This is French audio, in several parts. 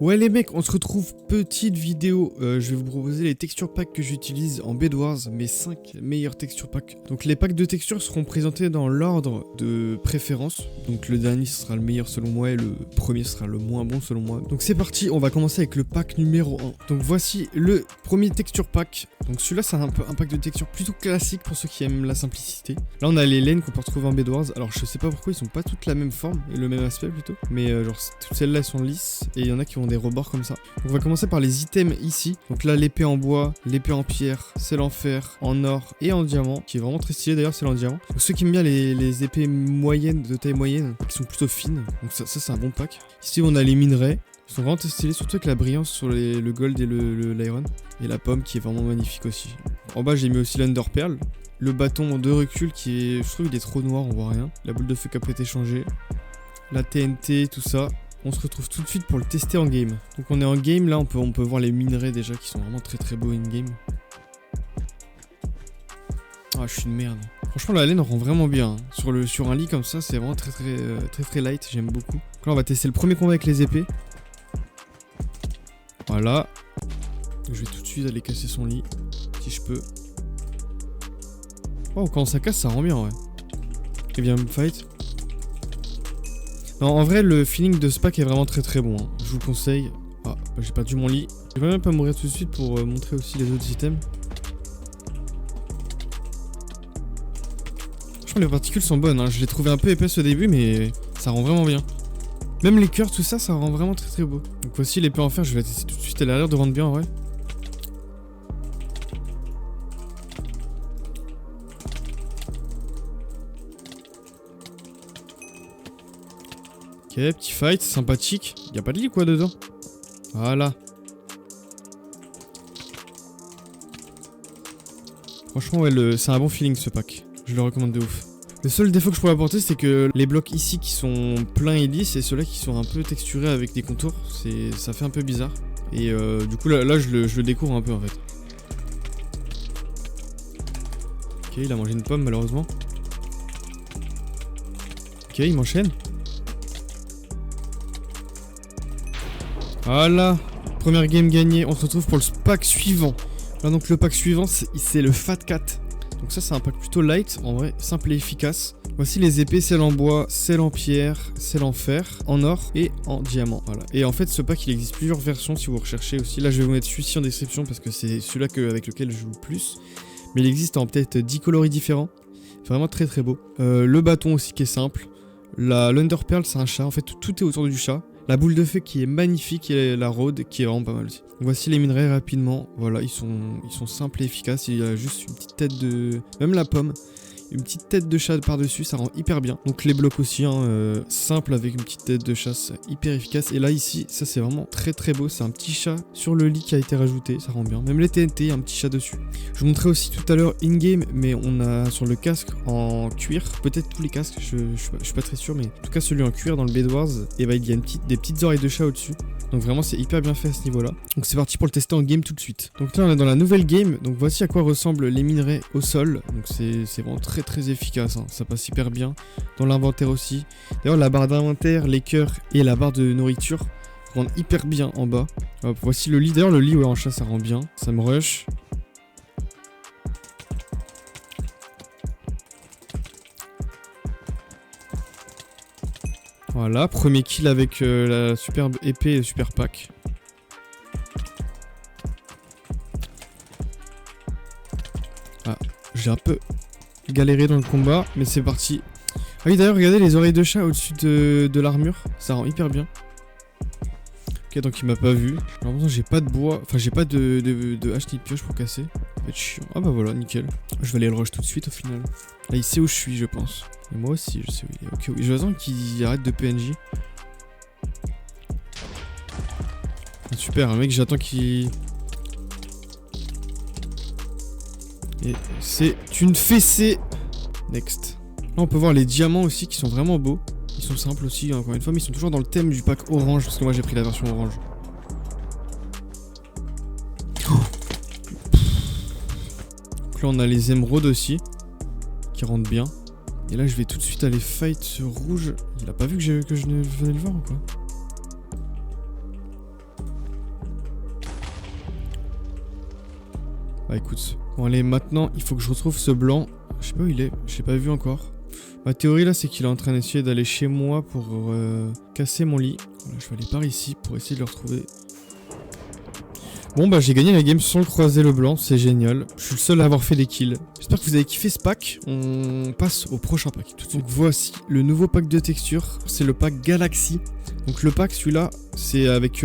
Ouais les mecs, on se retrouve, petite vidéo, je vais vous proposer les texture packs que j'utilise en Bed Wars, mes 5 meilleurs texture packs. Donc les packs de texture seront présentés dans l'ordre de préférence, donc le dernier sera le meilleur selon moi et le premier sera le moins bon selon moi. Donc c'est parti, on va commencer avec le pack numéro 1. Donc voici le premier texture pack, donc celui-là c'est un pack de texture plutôt classique pour ceux qui aiment la simplicité. Là on a les laines qu'on peut retrouver en Bed Wars, alors je sais pas pourquoi ils sont pas toutes la même forme, et le même aspect plutôt, mais genre toutes celles-là sont lisses, et il y en a qui ont des rebords comme ça. Donc on va commencer par les items ici. Donc là l'épée en bois, l'épée en pierre, celle en fer, en or et en diamant, qui est vraiment très stylé d'ailleurs, celle en diamant. Donc ceux qui aiment bien les épées moyennes, de taille moyenne, qui sont plutôt fines, donc ça c'est un bon pack. Ici on a les minerais, ils sont vraiment très stylés, surtout avec la brillance sur le gold et l'iron. Et la pomme qui est vraiment magnifique aussi. En bas j'ai mis aussi l'under pearl. Le bâton de recul qui est, je trouve il est trop noir, on voit rien. La boule de feu qui a pas été changée. La TNT, tout ça. On se retrouve tout de suite pour le tester en game. Donc on est en game, là on peut voir les minerais déjà qui sont vraiment très très beaux in game. Ah je suis une merde. Franchement la laine rend vraiment bien. Sur un lit comme ça c'est vraiment très light, j'aime beaucoup. Donc là on va tester le premier combat avec les épées. Voilà. Je vais tout de suite aller casser son lit, si je peux. Oh quand ça casse ça rend bien ouais. Et bien fight. Non, en vrai, le feeling de ce pack est vraiment très bon. Hein. Je vous conseille. Ah, bah, j'ai perdu mon lit. Je vais même pas mourir tout de suite pour montrer aussi les autres items. Franchement, les particules sont bonnes. Hein. Je l'ai trouvé un peu épaisse au début, mais ça rend vraiment bien. Même les cœurs, tout ça, ça rend vraiment très beau. Donc voici l'épée en fer. Je vais la tester tout de suite. Elle a l'air de rendre bien en vrai. Ok, petit fight, sympathique. Y'a pas de lit quoi dedans. Voilà. Franchement, ouais, c'est un bon feeling ce pack. Je le recommande de ouf. Le seul défaut que je pourrais apporter, c'est que les blocs ici qui sont pleins et lisses et ceux-là qui sont un peu texturés avec des contours, ça fait un peu bizarre. Et du coup, là je le découvre un peu en fait. Ok, il a mangé une pomme malheureusement. Ok, il m'enchaîne. Voilà, première game gagnée, on se retrouve pour le pack suivant. Là donc le pack suivant c'est le Fat Cat. Donc ça c'est un pack plutôt light, en vrai, simple et efficace. Voici les épées, celle en bois, celle en pierre, celle en fer, en or et en diamant. Voilà. Et en fait ce pack il existe plusieurs versions si vous recherchez aussi. Là je vais vous mettre celui-ci en description parce que c'est celui-là avec lequel je joue le plus. Mais il existe en peut-être 10 coloris différents. Vraiment très beau. Le bâton aussi qui est simple. L'Under Pearl c'est un chat, en fait tout est autour du chat. La boule de feu qui est magnifique et la rôde qui est vraiment pas mal aussi. Voici les minerais rapidement. Voilà, ils sont simples et efficaces. Il y a juste une petite tête de... Même la pomme. Une petite tête de chat par-dessus, ça rend hyper bien. Donc les blocs aussi, hein, simple avec une petite tête de chat, c'est hyper efficace. Et là ici, ça c'est vraiment très beau. C'est un petit chat sur le lit qui a été rajouté, ça rend bien. Même les TNT, un petit chat dessus. Je vous montrerai aussi tout à l'heure in-game, mais on a sur le casque en cuir, peut-être tous les casques, je suis pas très sûr, mais en tout cas celui en cuir dans le Bed Wars, et bah il y a des petites oreilles de chat au-dessus. Donc vraiment c'est hyper bien fait à ce niveau-là. Donc c'est parti pour le tester en game tout de suite. Donc là on est dans la nouvelle game, donc voici à quoi ressemblent les minerais au sol. Donc c'est vraiment très efficace, hein. Ça passe hyper bien. Dans l'inventaire aussi. D'ailleurs la barre d'inventaire, les cœurs et la barre de nourriture rendent hyper bien en bas. Hop, voici le lit. D'ailleurs le lit ouais, en chat ça rend bien. Ça me rush. Voilà, premier kill avec la superbe épée et super pack. Ah, j'ai un peu galéré dans le combat, mais c'est parti. Ah oui, d'ailleurs, regardez les oreilles de chat au-dessus de l'armure, ça rend hyper bien. Ok, donc il m'a pas vu. Alors, j'ai pas de bois, enfin j'ai pas de hache ni de pioche pour casser. Ça va être chiant. Ah bah voilà, nickel. Je vais aller le rush tout de suite au final. Là, il sait où je suis, je pense. Et moi aussi, je sais où il est. Ok, oui, je attends qu'il arrête de PNJ. Super, un mec, j'attends qu'il... Et c'est une fessée. Next. Là, on peut voir les diamants aussi qui sont vraiment beaux. Ils sont simples aussi, encore une fois, mais ils sont toujours dans le thème du pack orange, parce que moi j'ai pris la version orange. Donc là, on a les émeraudes aussi, qui rendent bien. Et là, je vais tout de suite aller fight ce rouge. Il a pas vu que je venais le voir ou quoi? Bah écoute, bon allez, maintenant il faut que je retrouve ce blanc. Je sais pas où il est, je l'ai pas vu encore. Ma théorie là, c'est qu'il est en train d'essayer d'aller chez moi pour casser mon lit. Voilà, je vais aller par ici pour essayer de le retrouver. Bon bah j'ai gagné la game sans le croiser le blanc, c'est génial. Je suis le seul à avoir fait des kills. J'espère que vous avez kiffé ce pack. On passe au prochain pack. Donc voici le nouveau pack de textures. C'est le pack Galaxy. Donc le pack celui-là, c'est avec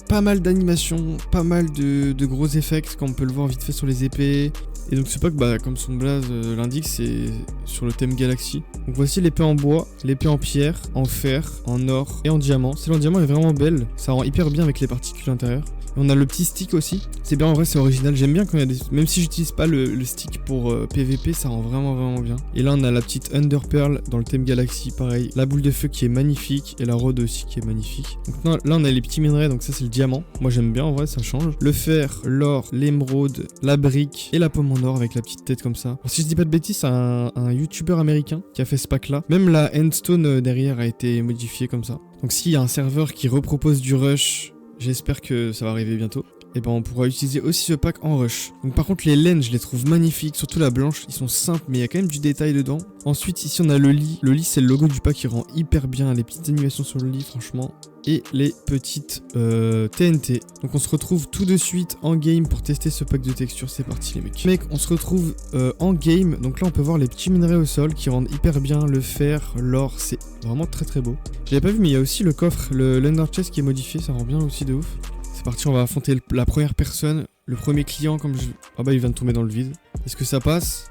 pas mal d'animations, pas mal de gros effets, comme on peut le voir vite fait sur les épées. Et donc ce pack, bah, comme son blaze l'indique, c'est sur le thème Galaxy. Donc voici l'épée en bois, l'épée en pierre, en fer, en or et en diamant. Celle en diamant est vraiment belle, ça rend hyper bien avec les particules à l'intérieur. Et on a le petit stick aussi, c'est bien en vrai, c'est original, j'aime bien quand il y a des... Même si j'utilise pas le stick pour PVP, ça rend vraiment bien. Et là on a la petite Under Pearl dans le thème Galaxy, pareil. La boule de feu qui est magnifique, et la rode aussi qui est magnifique. Donc là on a les petits minerais, donc ça c'est le diamant. Moi j'aime bien en vrai, ça change. Le fer, l'or, l'émeraude, la brique et la pomme en or avec la petite tête comme ça. Alors, si je dis pas de bêtises, c'est un youtubeur américain qui a fait ce pack là. Même la endstone derrière a été modifiée comme ça. Donc s'il y a un serveur qui repropose du rush, j'espère que ça va arriver bientôt. Et ben on pourra utiliser aussi ce pack en rush. Donc par contre les laines je les trouve magnifiques, surtout la blanche, ils sont simples mais il y a quand même du détail dedans. Ensuite ici on a le lit. Le lit c'est le logo du pack qui rend hyper bien, les petites animations sur le lit franchement. Et les petites TNT. Donc on se retrouve tout de suite en game pour tester ce pack de textures, c'est parti les mecs. Mec, on se retrouve en game, donc là on peut voir les petits minerais au sol qui rendent hyper bien, le fer, l'or, c'est vraiment très beau. Je l'avais pas vu mais il y a aussi le coffre, l'Under Chest qui est modifié, ça rend bien aussi de ouf. C'est parti, on va affronter la première personne, le premier client comme je... Ah bah il vient de tomber dans le vide. Est-ce que ça passe?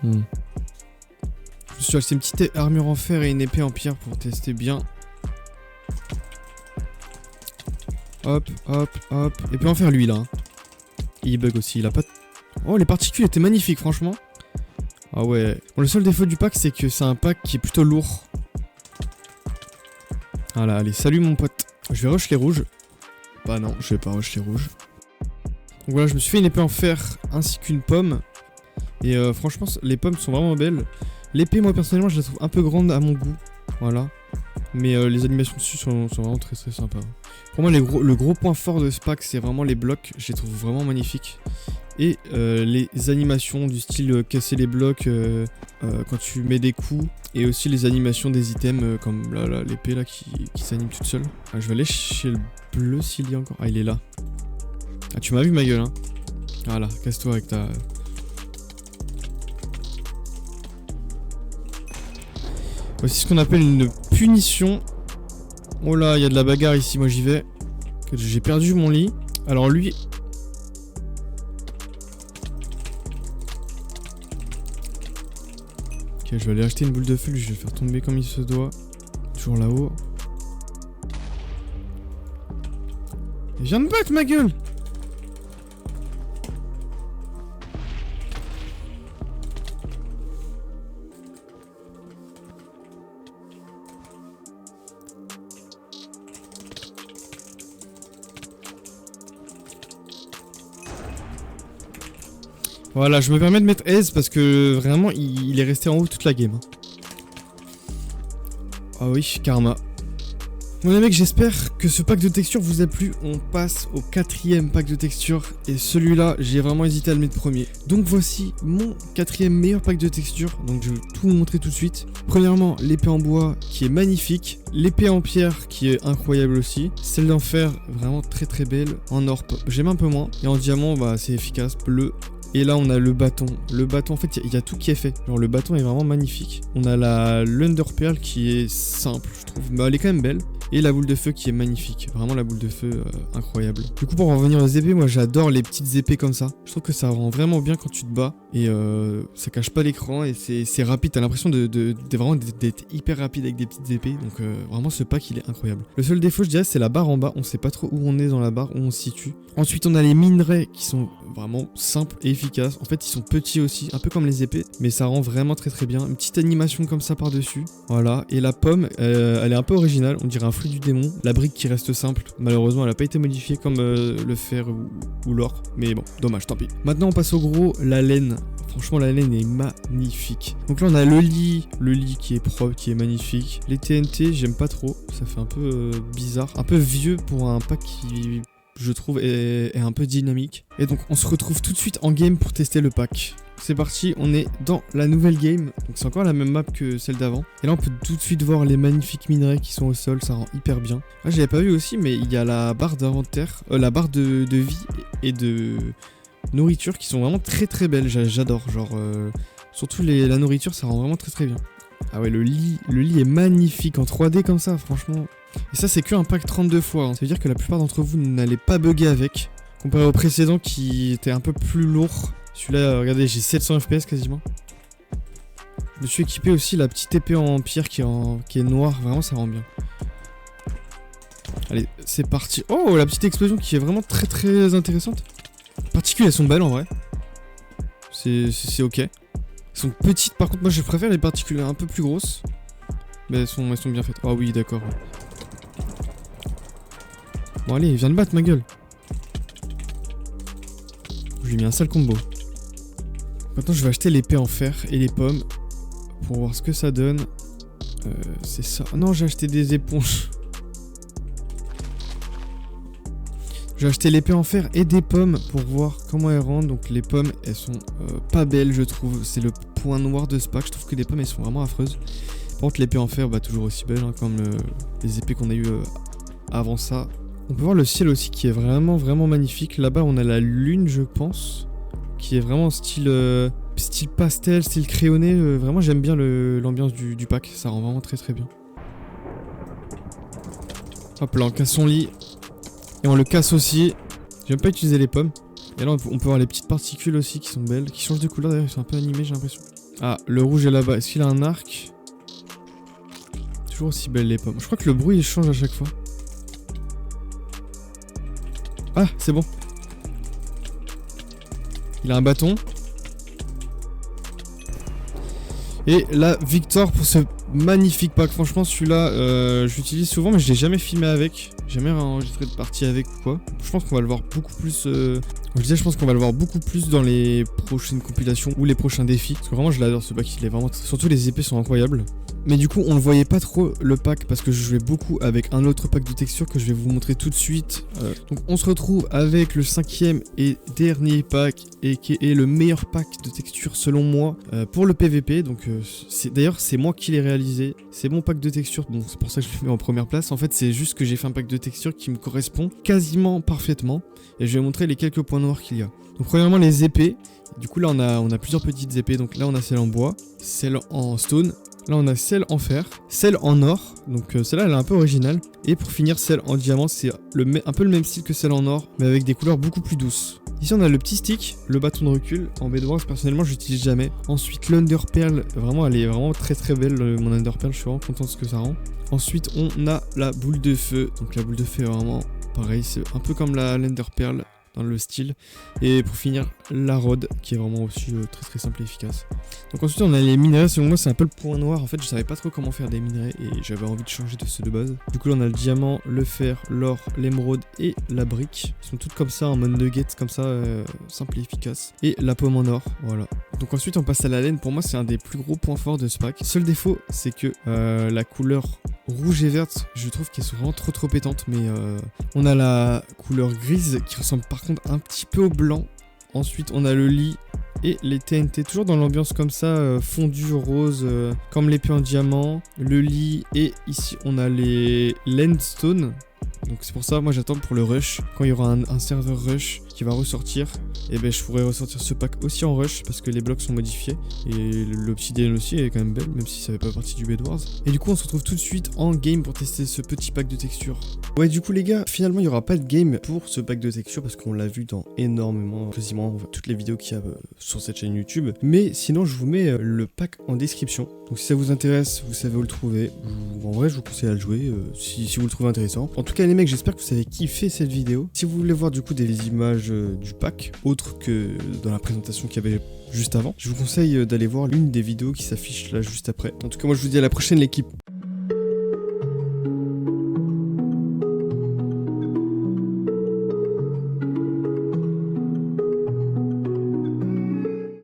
Je me suis acheté une petite armure en fer et une épée en pierre pour tester bien. Hop. Et puis on va faire lui là. Hein. Il bug aussi, il a pas... Oh les particules étaient magnifiques franchement. Ah ouais. Bon, le seul défaut du pack c'est que c'est un pack qui est plutôt lourd. Voilà, allez, salut mon pote. Je vais rush les rouges. Bah non, je vais pas rush les rouges. Donc voilà, je me suis fait une épée en fer ainsi qu'une pomme. Et franchement, les pommes sont vraiment belles. L'épée, moi personnellement, je la trouve un peu grande à mon goût. Voilà. Mais les animations dessus sont vraiment très sympas. Pour moi, le gros point fort de ce pack, c'est vraiment les blocs. Je les trouve vraiment magnifiques. Et les animations du style casser les blocs quand tu mets des coups. Et aussi les animations des items comme l'épée là qui s'anime toute seule. Ah, je vais aller chez le bleu s'il y a encore. Ah, il est là. Ah, tu m'as vu ma gueule, hein. Voilà, casse-toi avec ta... Voici ce qu'on appelle une punition. Oh là, il y a de la bagarre ici, moi j'y vais. J'ai perdu mon lit. Alors lui... Ok, je vais aller acheter une boule de feu, je vais le faire tomber comme il se doit. Toujours là-haut. Il vient de battre ma gueule! Voilà, je me permets de mettre aise parce que vraiment il est resté en haut toute la game. Ah oui, karma. Bon les mecs, j'espère que ce pack de textures vous a plu. On passe au 4e pack de textures. Et celui-là, j'ai vraiment hésité à le mettre premier. Donc voici mon 4e meilleur pack de textures. Donc je vais tout vous montrer tout de suite. Premièrement, l'épée en bois qui est magnifique. L'épée en pierre qui est incroyable aussi. Celle d'en fer, vraiment très belle. En or, j'aime un peu moins. Et en diamant, bah c'est efficace, bleu. Et là on a le bâton. Le bâton en fait il y a tout qui est fait. Genre le bâton est vraiment magnifique. On a l'Under Pearl qui est simple je trouve. Mais elle est quand même belle. Et la boule de feu qui est magnifique. Vraiment la boule de feu incroyable. Du coup pour en revenir aux épées, moi j'adore les petites épées comme ça. Je trouve que ça rend vraiment bien quand tu te bats. Et ça cache pas l'écran et c'est rapide. T'as l'impression d'être hyper rapide avec des petites épées. Donc vraiment ce pack il est incroyable. Le seul défaut je dirais c'est la barre en bas. On sait pas trop où on est dans la barre, où on se situe. Ensuite on a les minerais qui sont vraiment simples et efficaces. En fait ils sont petits aussi, un peu comme les épées. Mais ça rend vraiment très bien. Une petite animation comme ça par dessus. Voilà. Et la pomme elle est un peu originale. On dirait un fruit du démon. La brique qui reste simple. Malheureusement elle a pas été modifiée comme le fer ou l'or. Mais bon, dommage, tant pis. Maintenant on passe au gros, la laine. Franchement la laine est magnifique. Donc là on a le lit qui est propre, qui est magnifique. Les TNT j'aime pas trop, ça fait un peu bizarre. Un peu vieux pour un pack qui je trouve, est un peu dynamique. Et donc on se retrouve tout de suite en game pour tester le pack. C'est parti, on est dans la nouvelle game. Donc c'est encore la même map que celle d'avant. Et là on peut tout de suite voir les magnifiques minerais qui sont au sol, ça rend hyper bien. Là j'avais pas vu aussi, mais il y a la barre d'inventaire, la barre de vie et de nourriture qui sont vraiment très très belles. J'adore, genre surtout la nourriture, ça rend vraiment très très bien. Ah ouais, le lit est magnifique en 3D comme ça, franchement. Et ça c'est que un pack 32 fois, hein. Ça veut dire que la plupart d'entre vous n'allez pas bugger avec, comparé au précédent qui était un peu plus lourd. Celui-là, regardez, j'ai 700 FPS quasiment. Je me suis équipé aussi la petite épée en pierre qui est noire, vraiment ça rend bien. Allez, c'est parti. Oh, la petite explosion qui est vraiment très très intéressante. Les particules, elles sont belles en vrai. C'est ok. Elles sont petites, par contre moi je préfère les particules un peu plus grosses. Mais elles sont bien faites. Ah oui, d'accord. Bon allez, viens de battre ma gueule. J'ai mis un sale combo. Maintenant je vais acheter l'épée en fer et les pommes pour voir ce que ça donne. C'est ça. Non, j'ai acheté des éponges. J'ai acheté l'épée en fer et des pommes pour voir comment elles rendent. Donc les pommes, elles sont pas belles, je trouve. C'est le point noir de ce pack. Je trouve que les pommes, elles sont vraiment affreuses. Par contre, l'épée en fer, bah toujours aussi belle, hein, comme les épées qu'on a eues avant ça. On peut voir le ciel aussi qui est vraiment vraiment magnifique. Là-bas, on a la lune, je pense, qui est vraiment style pastel, style crayonné. Vraiment, j'aime bien l'ambiance du pack. Ça rend vraiment très très bien. Hop là, on casse son lit. Et on le casse aussi. J'aime pas utiliser les pommes. Et là, on peut voir les petites particules aussi qui sont belles. Qui changent de couleur d'ailleurs, ils sont un peu animés, j'ai l'impression. Ah, le rouge est là-bas. Est-ce qu'il a un arc? Toujours aussi belles les pommes. Je crois que le bruit il change à chaque fois. Ah, c'est bon. Il a un bâton. Et la victoire pour ce magnifique pack. Franchement, celui-là, je l'utilise souvent, mais je l'ai jamais filmé avec. Jamais enregistré de partie avec ou quoi. Je pense qu'on va le voir beaucoup plus. Je pense qu'on va le voir beaucoup plus dans les prochaines compilations ou les prochains défis. Parce que vraiment, je l'adore ce pack. Il est vraiment. Surtout les épées sont incroyables. Mais du coup, on le voyait pas trop le pack parce que je jouais beaucoup avec un autre pack de textures que je vais vous montrer tout de suite. Donc, on se retrouve avec le 5e et dernier pack et qui est le meilleur pack de textures selon moi pour le PVP. Donc, d'ailleurs, c'est moi qui l'ai réalisé. C'est mon pack de textures, donc c'est pour ça que je le mets en première place. En fait, c'est juste que j'ai fait un pack de textures qui me correspond quasiment parfaitement. Et je vais montrer les quelques points noirs qu'il y a. Donc, premièrement, les épées. Du coup, là, on a plusieurs petites épées. Donc, là, on a celle en bois, celle en stone. Là on a celle en fer, celle en or, donc celle-là elle est un peu originale. Et pour finir celle en diamant, c'est un peu le même style que celle en or, mais avec des couleurs beaucoup plus douces. Ici on a le petit stick, le bâton de recul, en Bedwars personnellement je l'utilise jamais. Ensuite l'Underpearl, vraiment elle est vraiment très très belle mon Underpearl, je suis vraiment content de ce que ça rend. Ensuite on a la boule de feu, donc la boule de feu est vraiment pareil, c'est un peu comme la l'Underpearl dans le style. Et pour finir, la rod qui est vraiment aussi très très simple et efficace. Donc ensuite on a les minerais, selon moi c'est un peu le point noir. En fait je savais pas trop comment faire des minerais et j'avais envie de changer de ceux de base. Du coup là on a le diamant, le fer, l'or, l'émeraude et la brique. Ils sont toutes comme ça en mode nugget, comme ça, simple et efficace. Et la pomme en or, voilà. Donc ensuite on passe à la laine, pour moi c'est un des plus gros points forts de ce pack. Seul défaut c'est que la couleur rouge et verte, je trouve qu'elles sont vraiment trop pétantes. Mais on a la couleur grise qui ressemble par contre un petit peu au blanc. Ensuite on a le lit et les TNT, toujours dans l'ambiance comme ça, fondu rose, comme l'épée en diamant, le lit. Et ici on a les Landstone. Donc c'est pour ça, moi j'attends pour le rush. Quand il y aura un serveur rush qui va ressortir, et ben je pourrais ressortir ce pack aussi en rush parce que les blocs sont modifiés. Et l'obsidienne aussi est quand même belle, même si ça fait pas partie du Bedwars. Et du coup on se retrouve tout de suite en game pour tester ce petit pack de textures. Ouais, du coup les gars, finalement il y aura pas de game pour ce pack de textures parce qu'on l'a vu dans énormément, quasiment toutes les vidéos qu'il y a sur cette chaîne YouTube. Mais sinon je vous mets le pack en description. Donc si ça vous intéresse, vous savez où le trouver. En vrai je vous conseille à le jouer si vous le trouvez intéressant. En tout cas les mecs, j'espère que vous avez kiffé cette vidéo. Si vous voulez voir du coup des images du pack autres que dans la présentation qu'il y avait juste avant, je vous conseille d'aller voir l'une des vidéos qui s'affiche là juste après. En tout cas moi je vous dis à la prochaine l'équipe.